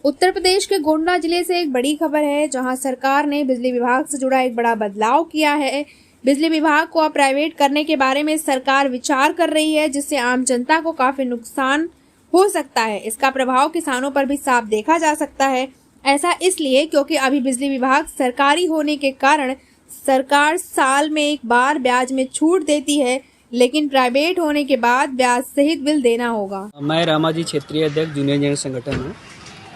उत्तर प्रदेश के गोंडा जिले से एक बड़ी खबर है, जहां सरकार ने बिजली विभाग से जुड़ा एक बड़ा बदलाव किया है। बिजली विभाग को अब प्राइवेट करने के बारे में सरकार विचार कर रही है, जिससे आम जनता को काफी नुकसान हो सकता है। इसका प्रभाव किसानों पर भी साफ देखा जा सकता है। ऐसा इसलिए क्योंकि अभी बिजली विभाग सरकारी होने के कारण सरकार साल में एक बार ब्याज में छूट देती है, लेकिन प्राइवेट होने के बाद ब्याज सहित बिल देना होगा। मैं रामाजी क्षेत्रीय अध्यक्ष जूनियर इंजीनियर संगठन हूँ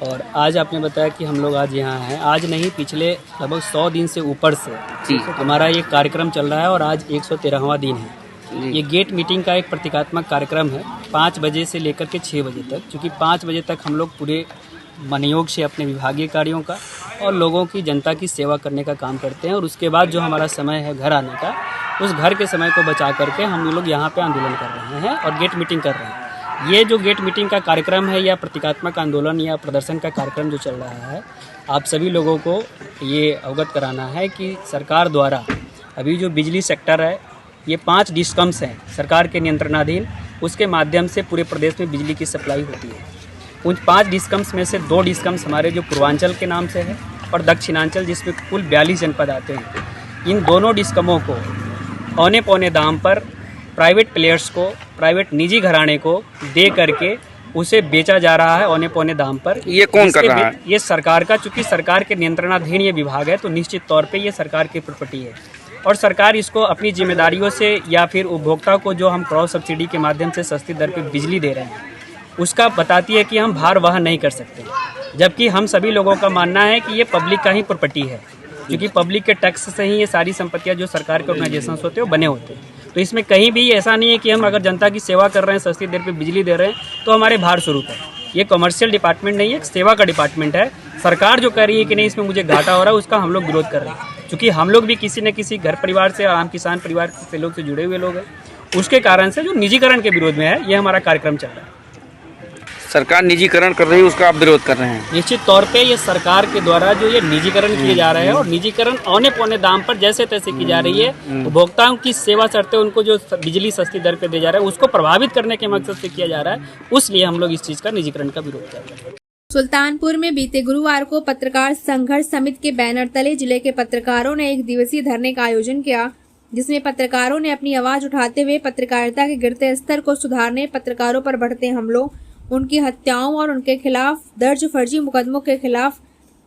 और आज आपने बताया कि हम लोग आज यहाँ हैं। आज नहीं, पिछले लगभग 100 दिन से ऊपर से हमारा ये कार्यक्रम चल रहा है और आज 113वां दिन है। ये गेट मीटिंग का एक प्रतीकात्मक कार्यक्रम है, 5 बजे से लेकर के 6 बजे तक। क्योंकि 5 बजे तक हम लोग पूरे मनयोग से अपने विभागीय कार्यों का और लोगों की जनता की सेवा करने का काम करते हैं और उसके बाद जो हमारा समय है घर आने का, उस घर के समय को बचा करके हम लोग यहाँ पे आंदोलन कर रहे हैं और गेट मीटिंग कर रहे हैं। ये जो गेट मीटिंग का कार्यक्रम है या प्रतीकात्मक आंदोलन या प्रदर्शन का कार्यक्रम जो चल रहा है, आप सभी लोगों को ये अवगत कराना है कि सरकार द्वारा अभी जो बिजली सेक्टर है, ये 5 डिस्कम्स हैं सरकार के नियंत्रणाधीन। उसके माध्यम से पूरे प्रदेश में बिजली की सप्लाई होती है। उन 5 डिस्कम्स में से 2 डिस्कम्स हमारे जो पूर्वांचल के नाम से है और दक्षिणांचल, जिसमें कुल 42 जनपद आते हैं। इन दोनों डिस्कमों को औने पौने दाम पर प्राइवेट प्लेयर्स को, प्राइवेट निजी घराने को दे करके उसे बेचा जा रहा है औने पौने दाम पर। ये कौन कर रहा है? ये सरकार का, चूंकि सरकार के नियंत्रणाधीन ये विभाग है, तो निश्चित तौर पे ये सरकार की प्रॉपर्टी है और सरकार इसको अपनी जिम्मेदारियों से या फिर उपभोक्ता को जो हम क्रॉस सब्सिडी के माध्यम से सस्ती दर पे बिजली दे रहे हैं, उसका बताती है कि हम भार वहन नहीं कर सकते। जबकि हम सभी लोगों का मानना है कि ये पब्लिक का ही प्रॉपर्टी है, क्योंकि पब्लिक के टैक्स से ही ये सारी संपत्तियां जो सरकार के ऑर्गेनाइजेशन होते हैं वो बने होते हैं। तो इसमें कहीं भी ऐसा नहीं है कि हम अगर जनता की सेवा कर रहे हैं, सस्ती दर पे बिजली दे रहे हैं, तो हमारे भार स्वरूप है। ये कमर्शियल डिपार्टमेंट नहीं है, एक सेवा का डिपार्टमेंट है। सरकार जो कह रही है कि नहीं इसमें मुझे घाटा हो रहा है, उसका हम लोग विरोध कर रहे हैं। क्योंकि हम लोग भी किसी न किसी घर परिवार से, आम किसान परिवार से लोग से जुड़े हुए लोग हैं, उसके कारण से जो निजीकरण के विरोध में है, ये हमारा कार्यक्रम चल रहा है। सरकार निजीकरण कर रही है, उसका आप विरोध कर रहे हैं? निश्चित तौर पे ये सरकार के द्वारा जो ये निजीकरण किए जा रहे हैं और निजीकरण औने पौने दाम पर जैसे तैसे की जा रही है, उपभोक्ताओं की सेवा करते उनको जो बिजली सस्ती दर पे दे जा रहा है, उसको प्रभावित करने के मकसद से किया जा रहा है। उसलिए हम लोग इस चीज का निजीकरण का विरोध कर रहे हैं। सुल्तानपुर में बीते गुरुवार को पत्रकार संघर्ष समिति के बैनर तले जिले के पत्रकारों ने 1 दिवसीय धरने का आयोजन किया, जिसमें पत्रकारों ने अपनी आवाज उठाते हुए पत्रकारिता के गिरते स्तर को सुधारने, पत्रकारों पर बढ़ते हमलों, उनकी हत्याओं और उनके खिलाफ दर्ज फर्जी मुकदमों के खिलाफ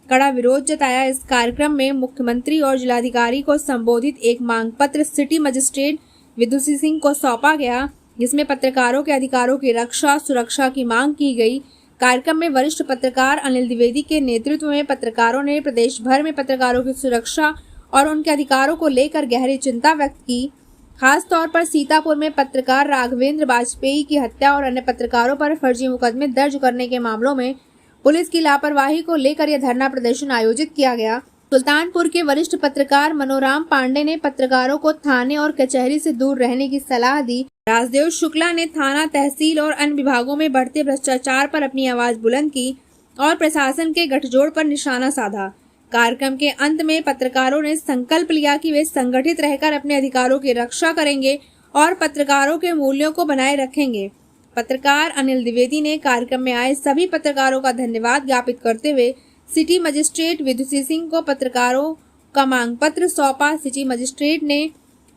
कड़ा विरोध जताया। इस कार्यक्रम में मुख्यमंत्री और जिलाधिकारी को संबोधित एक मांग पत्र सिटी मजिस्ट्रेट विदुषी सिंह को सौंपा गया, जिसमें पत्रकारों के अधिकारों की रक्षा सुरक्षा की मांग की गई। कार्यक्रम में वरिष्ठ पत्रकार अनिल द्विवेदी के नेतृत्व में पत्रकारों ने प्रदेश भर में पत्रकारों की सुरक्षा और उनके अधिकारों को लेकर गहरी चिंता व्यक्त की। खास तौर पर सीतापुर में पत्रकार राघवेंद्र वाजपेयी की हत्या और अन्य पत्रकारों पर फर्जी मुकदमे दर्ज करने के मामलों में पुलिस की लापरवाही को लेकर यह धरना प्रदर्शन आयोजित किया गया। सुल्तानपुर के वरिष्ठ पत्रकार मनोराम पांडे ने पत्रकारों को थाने और कचहरी से दूर रहने की सलाह दी। राजदेव शुक्ला ने थाना, तहसील और अन्य विभागों में बढ़ते भ्रष्टाचार पर अपनी आवाज बुलंद की और प्रशासन के गठजोड़ पर निशाना साधा। कार्यक्रम के अंत में पत्रकारों ने संकल्प लिया कि वे संगठित रहकर अपने अधिकारों की रक्षा करेंगे और पत्रकारों के मूल्यों को बनाए रखेंगे। पत्रकार अनिल द्विवेदी ने कार्यक्रम में आए सभी पत्रकारों का धन्यवाद ज्ञापित करते हुए सिटी मजिस्ट्रेट विदुषी सिंह को पत्रकारों का मांग पत्र सौंपा। सिटी मजिस्ट्रेट ने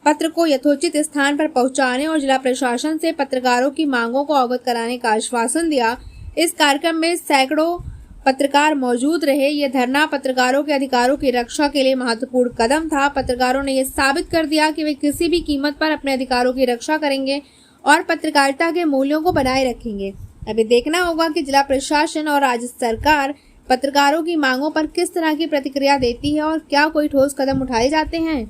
पत्र को यथोचित स्थान पर पहुंचाने और जिला प्रशासन से पत्रकारों की मांगों को अवगत कराने का आश्वासन दिया। इस कार्यक्रम में सैकड़ों पत्रकार मौजूद रहे। यह धरना पत्रकारों के अधिकारों की रक्षा के लिए महत्वपूर्ण कदम था। पत्रकारों ने यह साबित कर दिया कि वे किसी भी कीमत पर अपने अधिकारों की रक्षा करेंगे और पत्रकारिता के मूल्यों को बनाए रखेंगे। अभी देखना होगा कि जिला प्रशासन और राज्य सरकार पत्रकारों की मांगों पर किस तरह की प्रतिक्रिया देती है और क्या कोई ठोस कदम उठाए जाते हैं।